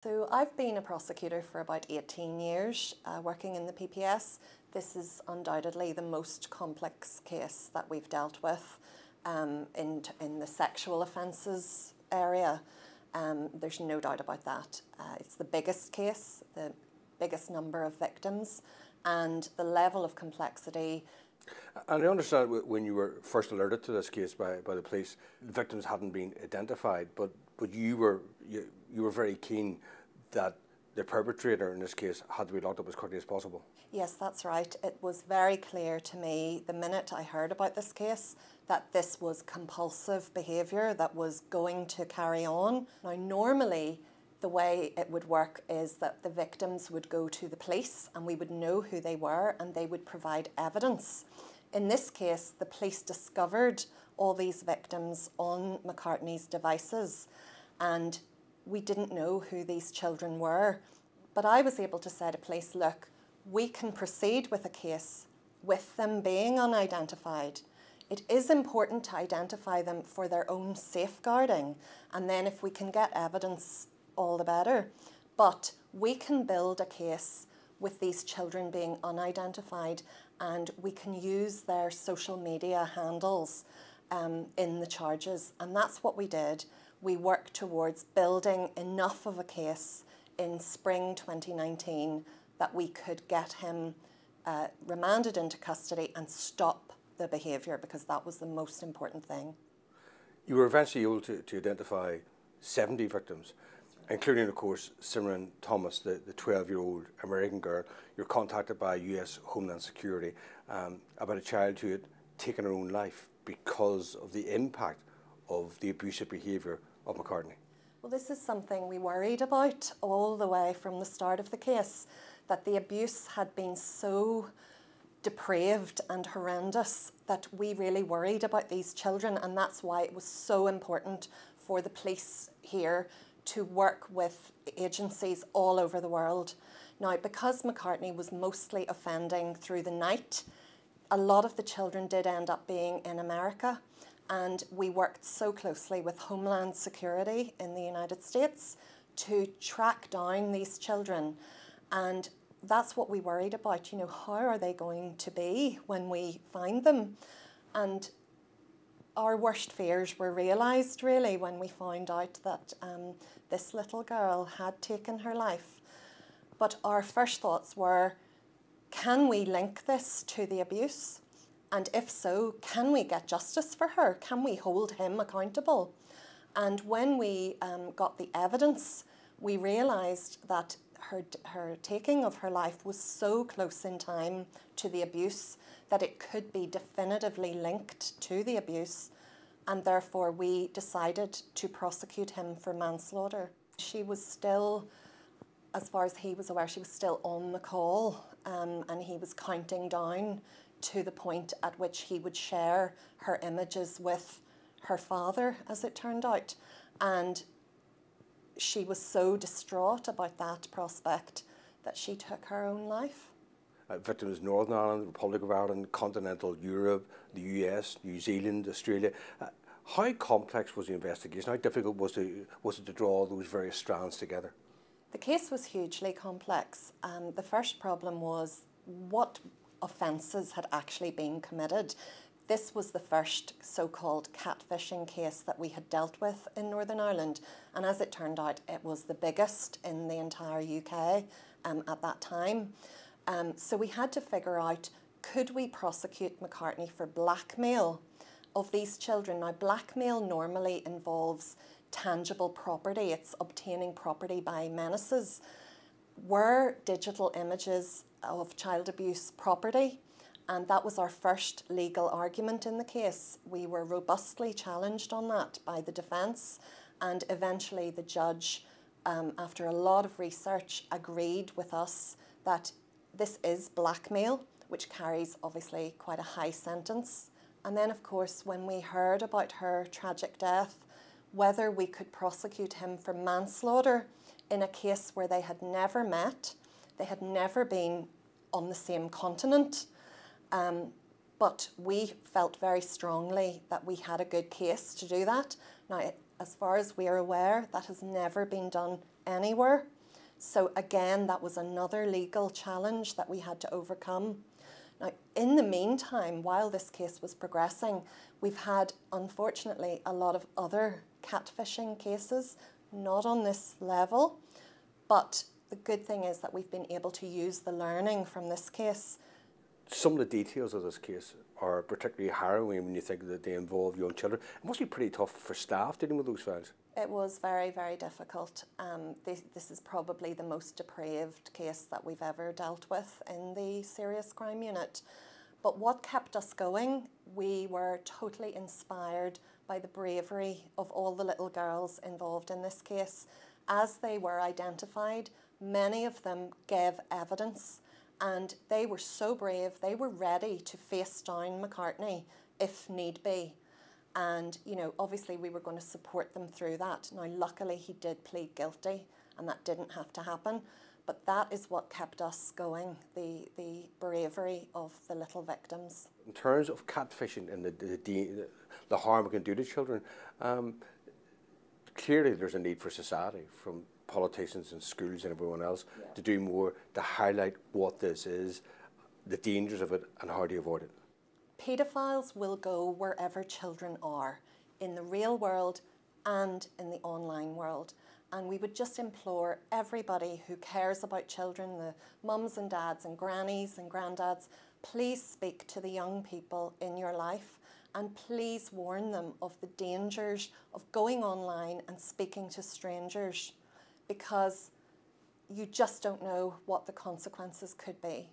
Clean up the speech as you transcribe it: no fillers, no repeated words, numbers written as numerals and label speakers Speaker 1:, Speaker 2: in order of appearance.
Speaker 1: So I've been a prosecutor for about 18 years, working in the PPS. This is undoubtedly the most complex case that we've dealt with in the sexual offences area. There's no doubt about that. It's the biggest case, the biggest number of victims, and the level of complexity.
Speaker 2: And I understand when you were first alerted to this case by the police, the victims hadn't been identified, but you were very keen that the perpetrator in this case had to be locked up as quickly as possible.
Speaker 1: Yes, that's right. It was very clear to me the minute I heard about this case that this was compulsive behaviour that was going to carry on. Now, normally the way it would work is that the victims would go to the police and we would know who they were and they would provide evidence. In this case, the police discovered all these victims on McCartney's devices and we didn't know who these children were. But I was able to say to police, look, we can proceed with a case with them being unidentified. It is important to identify them for their own safeguarding, and then if we can get evidence, all the better. But we can build a case with these children being unidentified, and we can use their social media handles in the charges, and that's what we did. We worked towards building enough of a case in spring 2019 that we could get him remanded into custody and stop the behaviour, because that was the most important thing.
Speaker 2: You were eventually able to identify 70 victims, including, of course, Cimmaron Thomas, the 12-year-old American girl. You're contacted by US Homeland Security about a child who had taken her own life because of the impact of the abusive behaviour of McCartney.
Speaker 1: Well, this is something we worried about all the way from the start of the case, that the abuse had been so depraved and horrendous that we really worried about these children, and that's why it was so important for the police here to work with agencies all over the world. Now, because McCartney was mostly offending through the night, a lot of the children did end up being in America, and we worked so closely with Homeland Security in the United States to track down these children. And that's what we worried about, you know, how are they going to be when we find them? And our worst fears were realised really when we found out that this little girl had taken her life. But our first thoughts were, can we link this to the abuse? And if so, can we get justice for her? Can we hold him accountable? And when we got the evidence, we realised that her taking of her life was so close in time to the abuse that it could be definitively linked to the abuse, and therefore we decided to prosecute him for manslaughter. She was still, as far as he was aware, she was still on the call, and he was counting down to the point at which he would share her images with her father, as it turned out. And she was so distraught about that prospect that she took her own life.
Speaker 2: Victims Northern Ireland, Republic of Ireland, continental Europe, the US, New Zealand, Australia. How complex was the investigation? How difficult was it to draw those various strands together?
Speaker 1: The case was hugely complex. The first problem was what offences had actually been committed. This was the first so-called catfishing case that we had dealt with in Northern Ireland, and as it turned out, it was the biggest in the entire UK at that time. So we had to figure out, could we prosecute McCartney for blackmail of these children? Now, blackmail normally involves tangible property. It's obtaining property by menaces. Were digital images of child abuse property? And that was our first legal argument in the case. We were robustly challenged on that by the defence, and eventually the judge, after a lot of research, agreed with us that this is blackmail, which carries obviously quite a high sentence. And then, of course, when we heard about her tragic death, whether we could prosecute him for manslaughter in a case where they had never met, they had never been on the same continent, but we felt very strongly that we had a good case to do that. Now, as far as we are aware, that has never been done anywhere. So again, that was another legal challenge that we had to overcome. Now, in the meantime, while this case was progressing, we've had, unfortunately, a lot of other catfishing cases, not on this level, but the good thing is that we've been able to use the learning from this case.
Speaker 2: Some of the details of this case are particularly harrowing when you think that they involve young children. It must be pretty tough for staff dealing with those files.
Speaker 1: It was very, very difficult. This is probably the most depraved case that we've ever dealt with in the serious crime unit. But what kept us going, we were totally inspired by the bravery of all the little girls involved in this case. As they were identified, many of them gave evidence, and they were so brave, they were ready to face down McCartney if need be. And, you know, obviously we were going to support them through that. Now, luckily he did plead guilty and that didn't have to happen. But that is what kept us going, the bravery of the little victims. In
Speaker 2: terms of catfishing and the harm it can do to children, clearly there's a need for society, from politicians and schools and everyone else, to do more to highlight what this is, the dangers of it and how to avoid it.
Speaker 1: Paedophiles will go wherever children are, in the real world and in the online world. And we would just implore everybody who cares about children, the mums and dads and grannies and granddads, please speak to the young people in your life and please warn them of the dangers of going online and speaking to strangers, because you just don't know what the consequences could be.